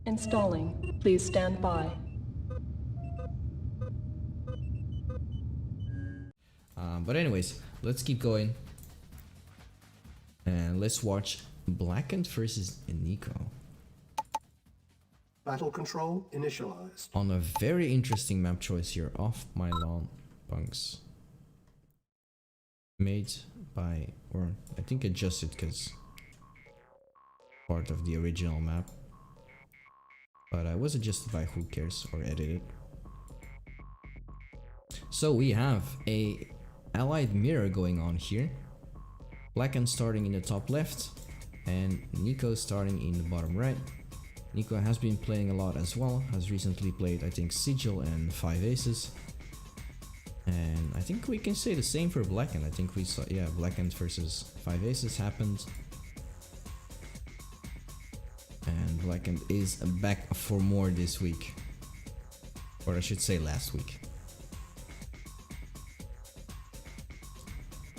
Installing. Please stand by. But anyways, let's keep going. And let's watch Blackened versus Nico. Battle control initialized. On a very interesting map choice here, Off My Lawn Punks. Made by, or I think adjusted because part of the original map. But I was adjusted by who cares, or edited. So we have a allied mirror going on here. Blackened starting in the top left and Nico starting in the bottom right. Nico has been playing a lot as well, has recently played I think Sigil and 5 Aces. And I think we can say the same for Blackened. I think we saw, yeah, Blackened versus 5 Aces happened. And Blackened is back for more this week. Or I should say last week.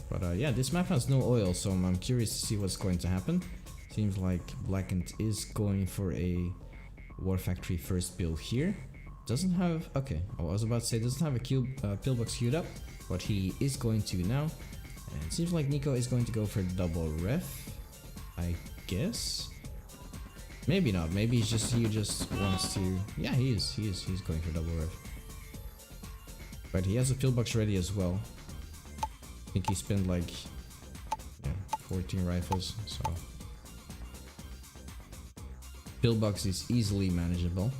But yeah, this map has no oil, so I'm curious to see what's going to happen. Seems like Blackened is going for a War Factory first build here. Doesn't have, okay, I was about to say doesn't have a pillbox queued up, but he is going to now. And it seems like Nico is going to go for double ref, I guess. Maybe not, maybe he just wants to, yeah, he's going for double ref. But he has a pillbox ready as well. I think he spent like, yeah, 14 rifles, so pillbox is easily manageable.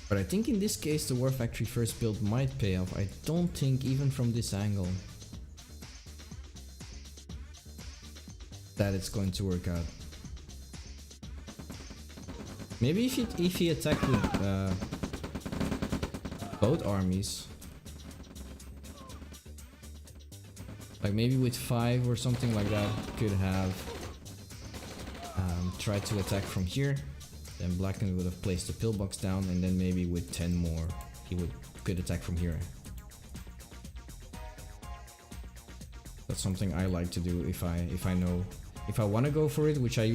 But I think in this case the War Factory first build might pay off. I don't think even from this angle that it's going to work out. Maybe if he attacked with both armies, like maybe with 5 or something like that, could have tried to attack from here. Then Blackened would have placed the pillbox down, and then maybe with 10 more he could attack from here. That's something I like to do if I want to go for it, which I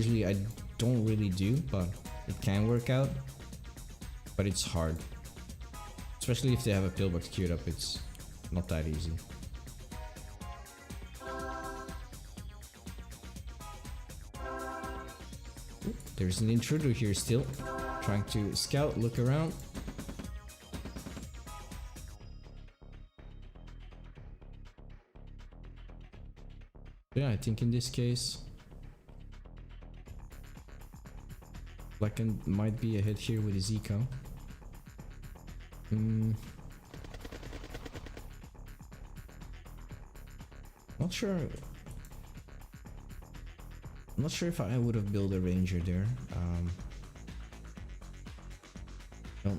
don't really do, but it can work out. But it's hard. Especially if they have a pillbox queued up, it's not that easy. Ooh, there's an intruder here still, trying to scout, look around. Yeah, I think in this case Blackened might be ahead here with his eco. Not sure. I'm not sure if I would have built a ranger there.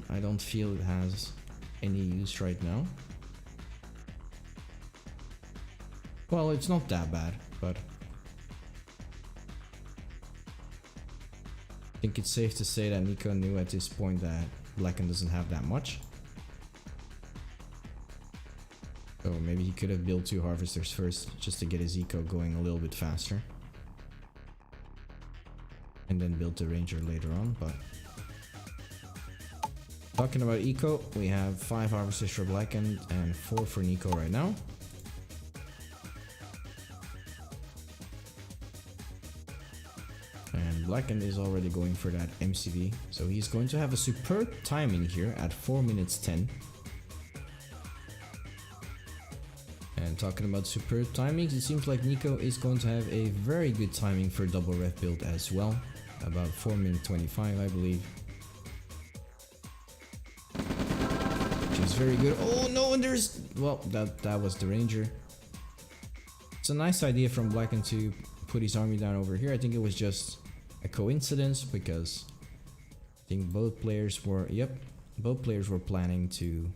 I don't feel it has any use right now. Well, it's not that bad, but I think it's safe to say that Nico knew at this point that Blackened doesn't have that much. So maybe he could have built 2 harvesters first, just to get his eco going a little bit faster. And then build the ranger later on, but... Talking about eco, we have 5 harvesters for Blackened and 4 for Nico right now. And Blackened is already going for that MCV, so he's going to have a superb timing here at 4 minutes 10. And talking about superb timings, it seems like Nico is going to have a very good timing for double ref build as well. About 4 minutes 25, I believe. Which is very good. Oh no, and there's... Well, that was the ranger. It's a nice idea from Blackened to put his army down over here. I think it was just a coincidence because I think both players were... Yep, both players were planning to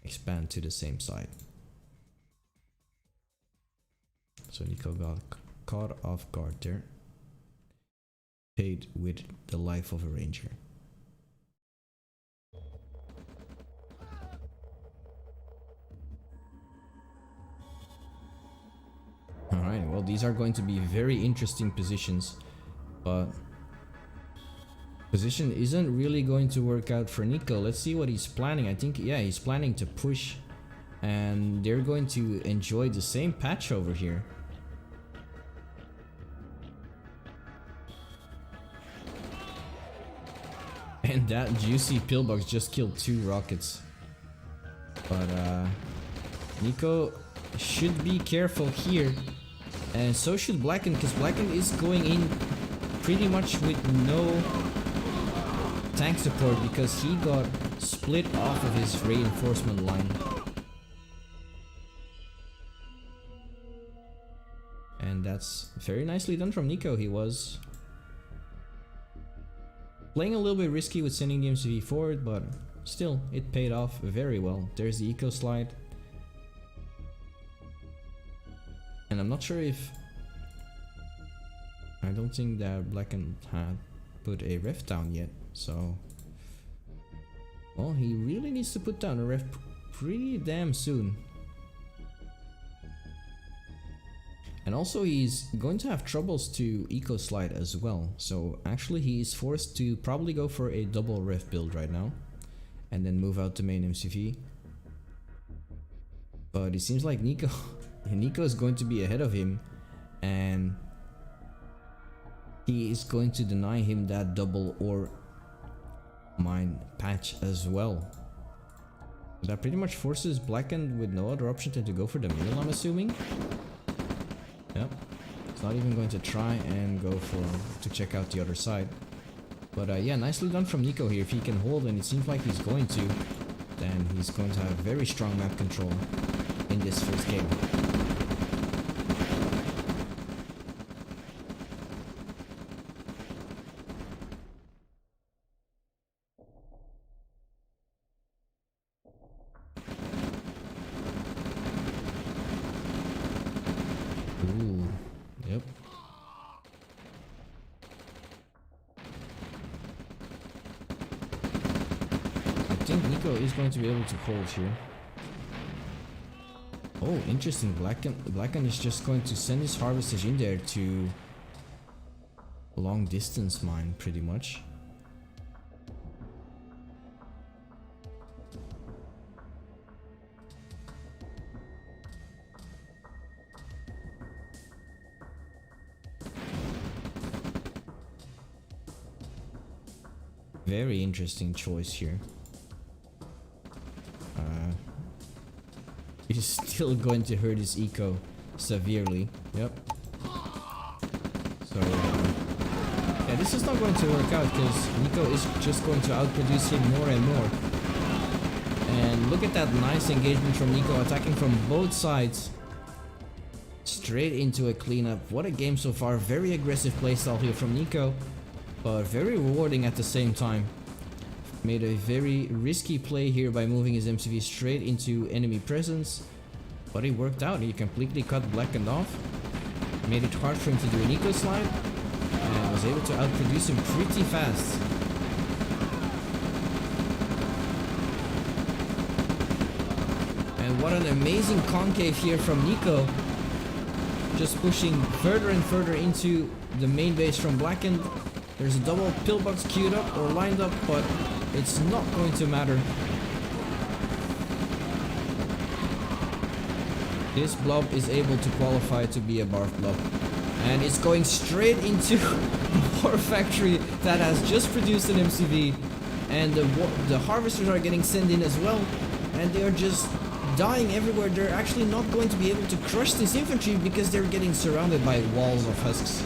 expand to the same side. So Nico got caught off guard there. Paid with the life of a ranger. Alright, well, these These are going to be very interesting positions, but position isn't really going to work out for Nico. Let's see what he's planning. I think, yeah, he's planning to push, and they're going to enjoy the same patch over here. And that juicy pillbox just killed 2 rockets. But Nico should be careful here. And so should Blackened, because Blackened is going in pretty much with no tank support because he got split off of his reinforcement line. And that's very nicely done from Nico. He was playing a little bit risky with sending the MCV forward, but still, it paid off very well. There's the eco slide. And I'm not sure if... I don't think that Blackened had put a ref down yet, so... Well, he really needs to put down a ref pretty damn soon. And also he's going to have troubles to eco slide as well, so actually he is forced to probably go for a double ref build right now and then move out to main MCV. But it seems like Nico is going to be ahead of him, and he is going to deny him that double or mine patch as well. That pretty much forces Blackened with no other option than to go for the middle, I'm assuming. Yep, it's not even going to try and go to check out the other side. But yeah, nicely done from Nico here. If he can hold, and it seems like he's going to, then he's going to have very strong map control in this first game. Ooh, yep. I think Nico is going to be able to hold here. Oh, interesting. Blackened is just going to send his harvesters in there to long distance mine, pretty much. Very interesting choice here. He's still going to hurt his eco severely. Yep. So yeah, this is not going to work out because Nico is just going to outproduce him more and more. And look at that nice engagement from Nico, attacking from both sides. Straight into a cleanup. What a game so far. Very aggressive playstyle here from Nico, but very rewarding at the same time. Made a very risky play here by moving his MCV straight into enemy presence, but it worked out. He completely cut Blackened off, made it hard for him to do an eco slide, and was able to outproduce him pretty fast. And what an amazing concave here from Nico, just pushing further and further into the main base from Blackened. There's a double pillbox queued up or lined up, but it's not going to matter. This blob is able to qualify to be a barf blob. And it's going straight into the war factory that has just produced an MCV. And the harvesters are getting sent in as well. And they are just dying everywhere. They're actually not going to be able to crush this infantry because they're getting surrounded by walls of husks.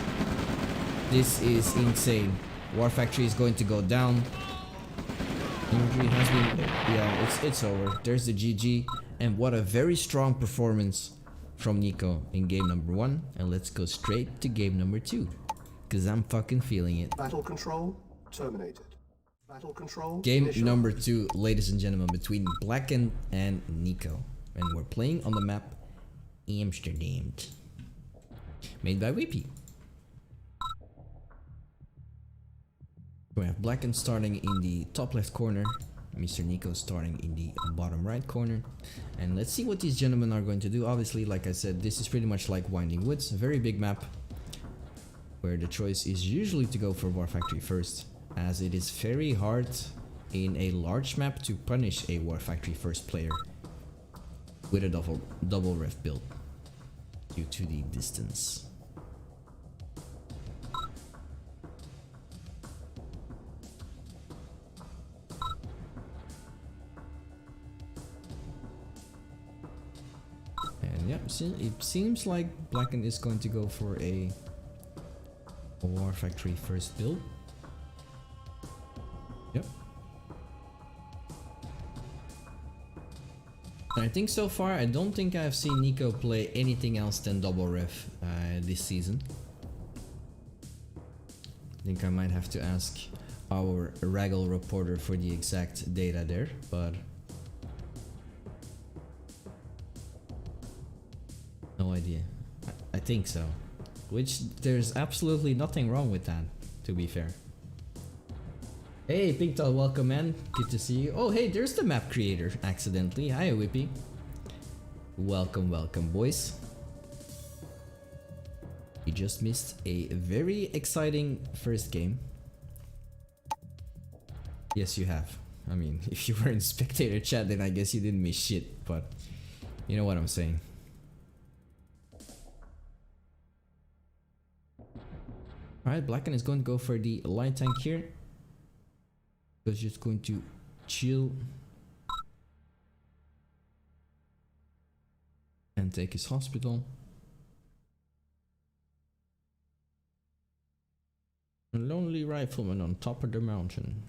This is insane. War factory is going to go down. Infantry has been... yeah, it's over. There's the GG. And what a very strong performance from Nico in game number 1. And let's go straight to game number 2. Because I'm fucking feeling it. Battle control terminated. Battle control Game initialized. number 2, ladies and gentlemen, between Blackened and Nico. And we're playing on the map Amsterdam. Made by Whippy. We have Blackened starting in the top left corner, Mr. Nico starting in the bottom right corner. And let's see what these gentlemen are going to do. Obviously, like I said, this is pretty much like Winding Woods, a very big map where the choice is usually to go for War Factory first, as it is very hard in a large map to punish a War Factory first player with a double ref build due to the distance. And yeah, it seems like Blackened is going to go for a War Factory first build. Yep. I think so far, I don't think I've seen Nico play anything else than double ref this season. I think I might have to ask our RAGL reporter for the exact data there, but no idea. I think so. Which there's absolutely nothing wrong with that, to be fair. Hey Pinktail, welcome man. Good to see you. Oh hey, there's the map creator accidentally. Hi Whippy. Welcome, welcome boys. You just missed a very exciting first game. Yes you have. I mean, if you were in spectator chat then I guess you didn't miss shit, but you know what I'm saying. Alright, Blackened is going to go for the light tank here. He's just going to chill and take his hospital. A lonely rifleman on top of the mountain.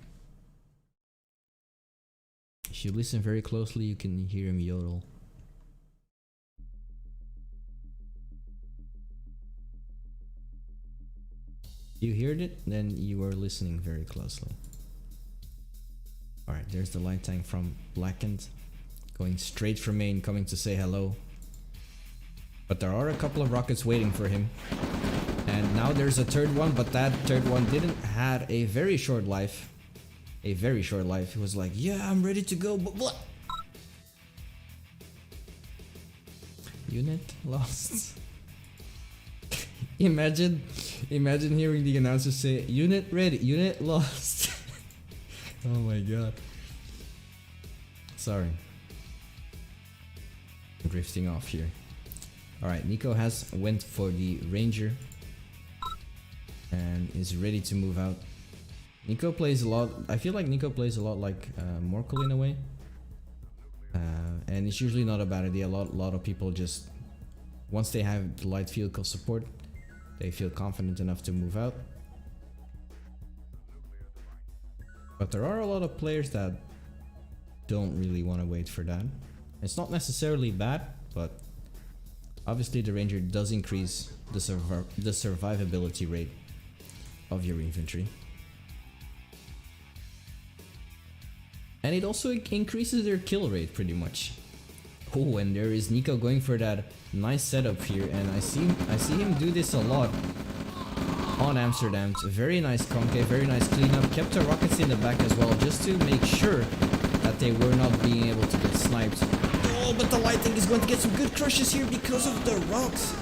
If you listen very closely, you can hear him yodel. You heard it, then you were listening very closely. Alright, there's the light tank from Blackened. Going straight for main, coming to say hello. But there are a couple of rockets waiting for him. And now there's a third one, but that third one didn't had a very short life. A very short life. He was like, yeah, I'm ready to go, but what? Unit lost. Imagine hearing the announcer say, unit ready, unit lost. Oh my god. Sorry. I'm drifting off here. Alright, Nico has went for the Ranger and is ready to move out. Nico plays a lot, I feel like Nico plays a lot like Morkel in a way. And it's usually not a bad idea. A lot of people just, once they have the light vehicle support, they feel confident enough to move out. But there are a lot of players that don't really want to wait for that. It's not necessarily bad, but obviously the Ranger does increase the survivability rate of your infantry. And it also increases their kill rate pretty much. Oh, and there is Nico going for that nice setup here, and I see him do this a lot on Amsterdam. It's a very nice concave, very nice cleanup. Kept the rockets in the back as well, just to make sure that they were not being able to get sniped. Oh, but the lighting is going to get some good crushes here because of the rocks.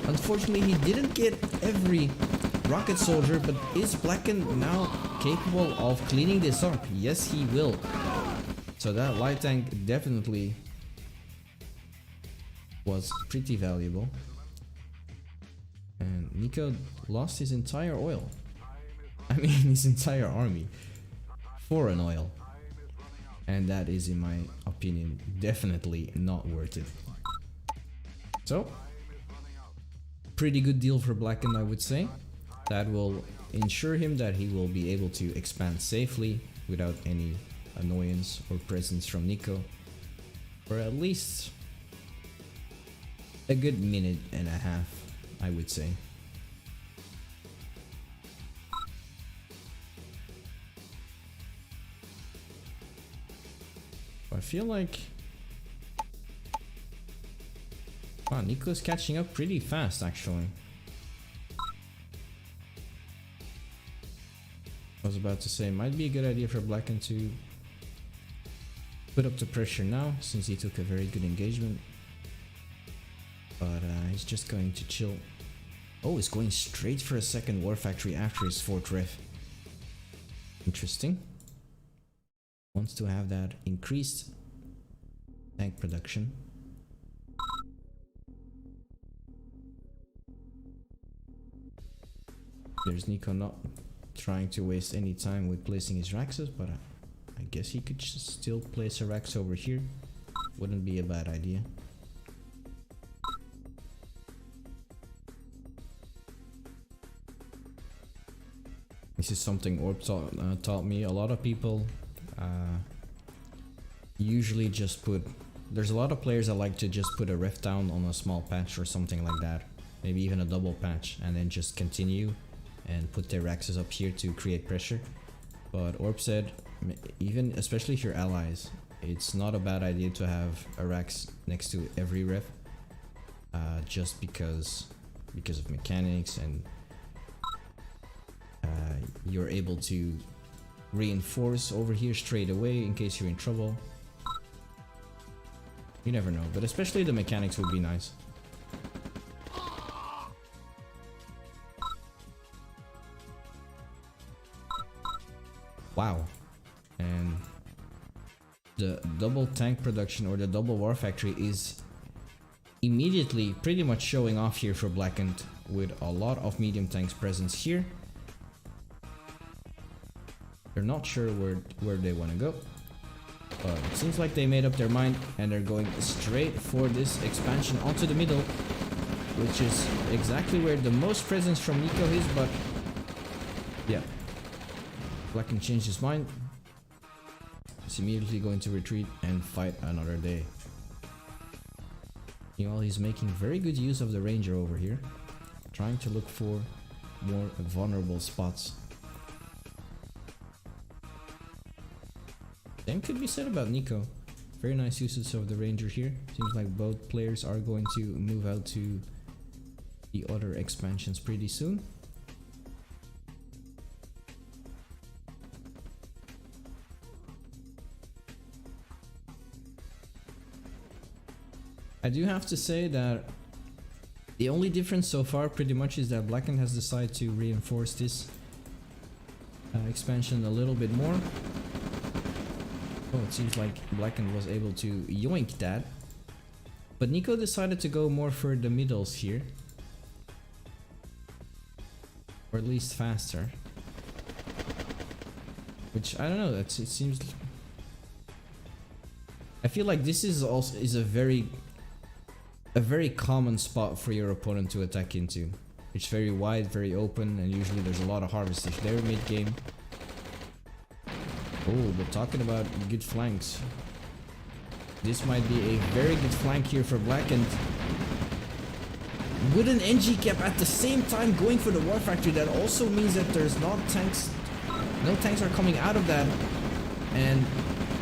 Unfortunately, he didn't get every rocket soldier, but is Blackened now capable of cleaning this up? Yes, he will. So that light tank definitely was pretty valuable. And Nico lost his entire oil. I mean his entire army for an oil. And that is, in my opinion, definitely not worth it. So, pretty good deal for Blackened, I would say. That will ensure him that he will be able to expand safely without any annoyance or presence from Nico for at least a good minute and a half, I would say. I feel like wow, Nico's catching up pretty fast actually. I was about to say, might be a good idea for Blackened to put up the pressure now since he took a very good engagement. But he's just going to chill. Oh, he's going straight for a second war factory after his 4th ref. Interesting. Wants to have that increased tank production. There's Nico not trying to waste any time with placing his Raxes, but I guess he could still place a Rax over here. Wouldn't be a bad idea. This is something Orb taught me. A lot of people usually just put... There's a lot of players that like to just put a ref down on a small patch or something like that. Maybe even a double patch, and then just continue and put their Raxes up here to create pressure. But Orb said, even especially if you're allies, it's not a bad idea to have a Rax next to every ref. Just because of mechanics, and you're able to reinforce over here straight away in case you're in trouble. You never know, but especially the mechanics would be nice. Wow. And the double tank production, or the double war factory, is immediately pretty much showing off here for Blackened, with a lot of medium tanks presence here. They're not sure where they want to go, but it seems like they made up their mind and they're going straight for this expansion onto the middle, which is exactly where the most presence from Nico is. But yeah, Blackened changed his mind. He's immediately going to retreat and fight another day. Meanwhile, he's making very good use of the Ranger over here, trying to look for more vulnerable spots. Same could be said about Nico. Very nice usage of the Ranger here. Seems like both players are going to move out to the other expansions pretty soon. I do have to say that the only difference so far pretty much is that Blackened has decided to reinforce this expansion a little bit more. Oh, it seems like Blackened was able to yoink that. But Nico decided to go more for the middles here. Or at least faster. Which, I don't know, it seems... I feel like this is also a very common spot for your opponent to attack into. It's very wide, very open, and usually there's a lot of harvesters there mid-game. Oh, but talking about good flanks, this might be a very good flank here for Blackened. With an NG cap at the same time going for the war factory, that also means that there's not tanks, no tanks are coming out of that, and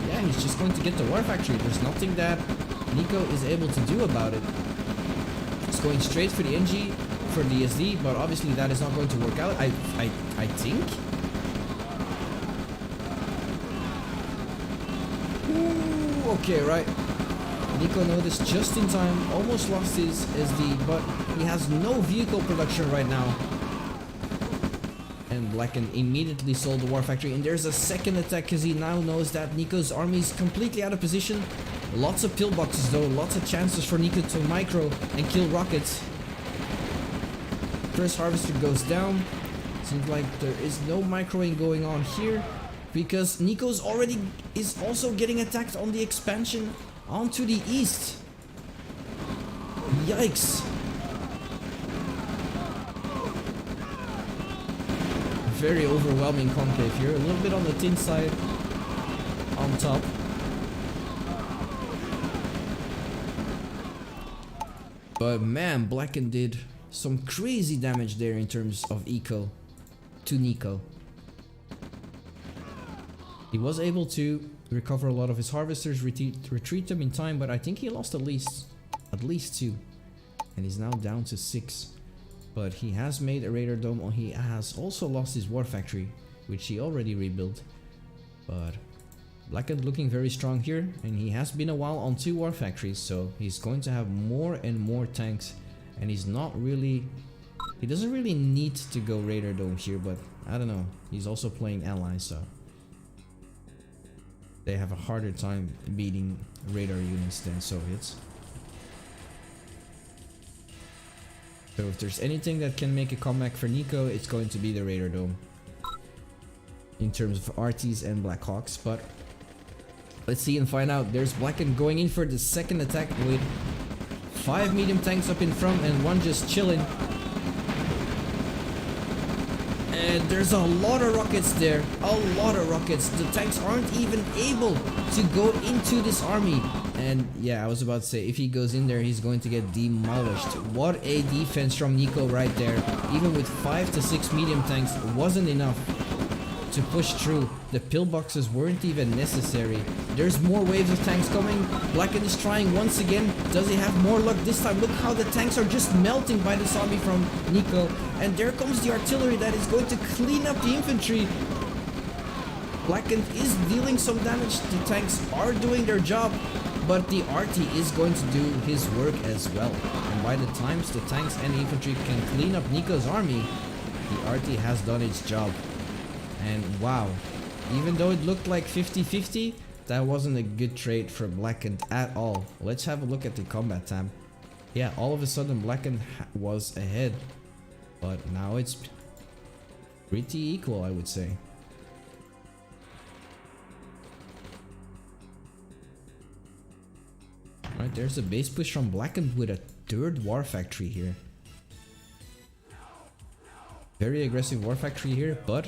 yeah, he's just going to get the war factory. There's nothing that Nico is able to do about it. He's going straight for the NG, for the SD, but obviously that is not going to work out, I think. Ooh, okay, right. Nico noticed just in time, almost lost his SD, but he has no vehicle production right now. And Blackened immediately sold the war factory, and there's a second attack because he now knows that Nico's army is completely out of position. Lots of pillboxes though, lots of chances for Nico to micro and kill rockets. First harvester goes down. Seems like there is no microing going on here, because Nico's is also getting attacked on the expansion onto the east. Yikes. Very overwhelming concave here. A little bit on the thin side on top. But man, Blackened did some crazy damage there in terms of eco to Nico. He was able to recover a lot of his harvesters, retreat them in time, but I think he lost at least 2. And he's now down to 6. But he has made a radar dome. He has also lost his war factory, which he already rebuilt. But Blackened looking very strong here, and he has been a while on 2 war factories, so he's going to have more and more tanks, and he's not really... He doesn't really need to go Radar Dome here, but I don't know. He's also playing allies, so they have a harder time beating radar units than Soviets. So if there's anything that can make a comeback for Nico, it's going to be the Radar Dome in terms of RTs and Black Hawks, but let's see and find out. There's Blackened going in for the second attack with 5 medium tanks up in front and 1 just chilling. And there's a lot of rockets there, a lot of rockets. The tanks aren't even able to go into this army. And yeah, I was about to say, if he goes in there, he's going to get demolished. What a defense from Nico right there. Even with 5 to 6 medium tanks, it wasn't enough to push through. The pillboxes weren't even necessary. There's more waves of tanks coming. Blackened is trying once again. Does he have more luck this time? Look how the tanks are just melting by this army from Nico. And there comes the artillery that is going to clean up the infantry. Blackened is dealing some damage. The tanks are doing their job, but the RT is going to do his work as well. And by the times the tanks and the infantry can clean up Nico's army, the RT has done its job. And wow, even though it looked like 50-50, that wasn't a good trade for Blackened at all. Let's have a look at the combat tab. Yeah, all of a sudden Blackened was ahead, but now it's pretty equal, I would say. Right, there's a base push from Blackened with a 3rd war factory here. Very aggressive war factory here, but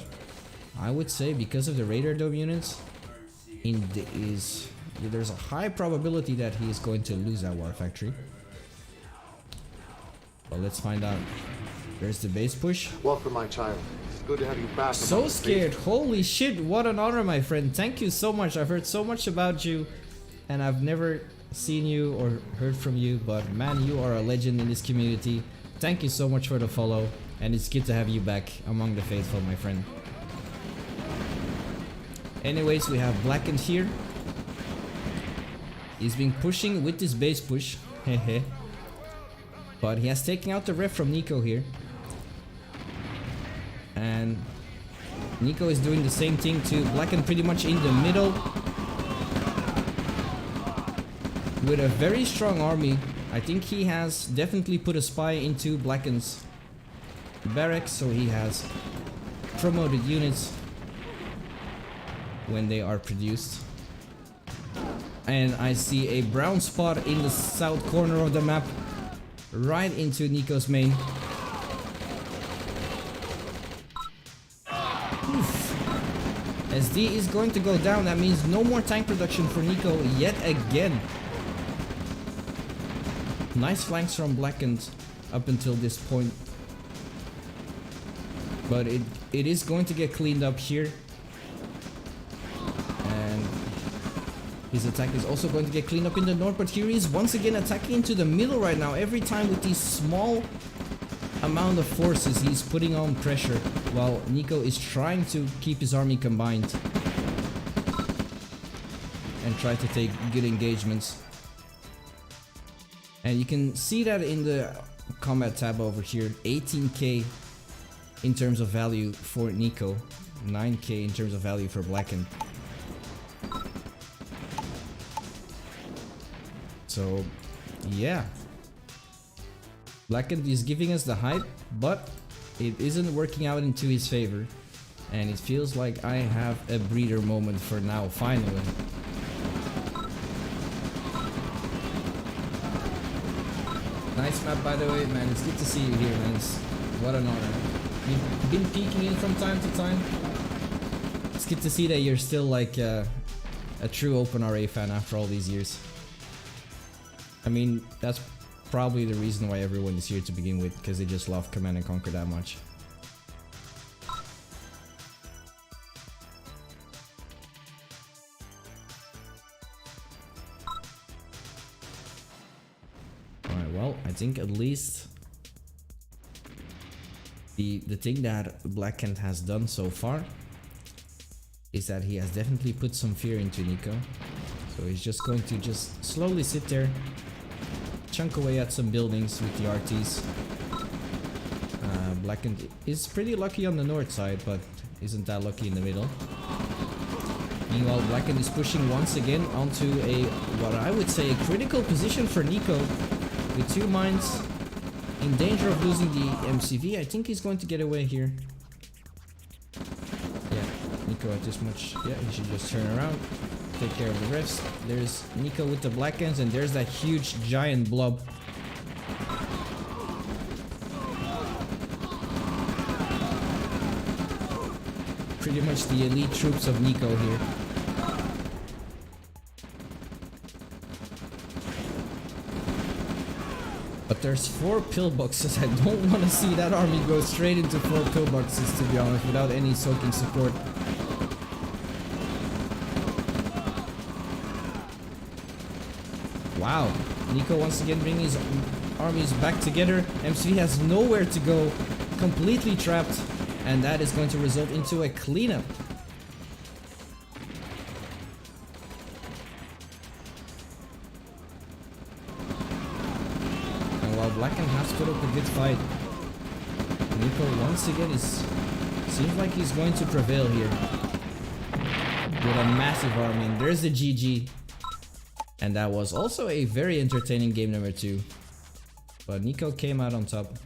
I would say because of the radar dome units, there's a high probability that he is going to lose that war factory. Well, let's find out. There's the base push. Welcome, my child. It's good to have you back. So scared. Holy shit, what an honor, my friend. Thank you so much. I've heard so much about you, and I've never seen you or heard from you, but man, you are a legend in this community. Thank you so much for the follow, and it's good to have you back among the faithful, my friend. Anyways, we have Blackened here. He's been pushing with this base push, hehe. But he has taken out the ref from Nico here. And Nico is doing the same thing to Blackened, pretty much in the middle. With a very strong army. I think he has definitely put a spy into Blackened's barracks, so he has promoted units when they are produced. And I see a brown spot in the south corner of the map, right into Nico's main. Oof. SD is going to go down. That means no more tank production for Nico yet again. Nice flanks from Blackened up until this point, but it is going to get cleaned up here. His attack is also going to get cleaned up in the north, but here he is once again attacking into the middle right now. Every time with these small amount of forces, he's putting on pressure while Nico is trying to keep his army combined and try to take good engagements. And you can see that in the combat tab over here. 18k in terms of value for Nico, 9k in terms of value for Blackened. So, yeah. Blackened is giving us the hype, but it isn't working out into his favor. And it feels like I have a breather moment for now, finally. Nice map, by the way, man. It's good to see you here, man. What an honor. You've been peeking in from time to time. It's good to see that you're still like a true OpenRA fan after all these years. I mean, that's probably the reason why everyone is here to begin with, because they just love Command and Conquer that much. Alright, well, I think at least the thing that Blackened has done so far is that he has definitely put some fear into Nico. So he's just going to just slowly sit there, chunk away at some buildings with the RTs. Blackened is pretty lucky on the north side, but isn't that lucky in the middle. Meanwhile, Blackened is pushing once again onto a, what I would say, a critical position for Nico. With 2 mines, in danger of losing the MCV. I think he's going to get away here. Yeah, Nico at this much. Yeah, he should just turn around, take care of the rifts. There's Nico with the Blackens, and there's that huge giant blob. Pretty much the elite troops of Nico here. But there's 4 pillboxes. I don't want to see that army go straight into 4 pillboxes, to be honest, without any soaking support. Wow, Nico once again bringing his armies back together. MCV has nowhere to go, completely trapped. And that is going to result into a cleanup. And while Blackened has put up a good fight, Nico once again seems like he's going to prevail here. With a massive army. And there's the GG. And that was also a very entertaining game number 2. But Nico came out on top.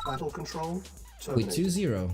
Battle control With terminated. 2-0.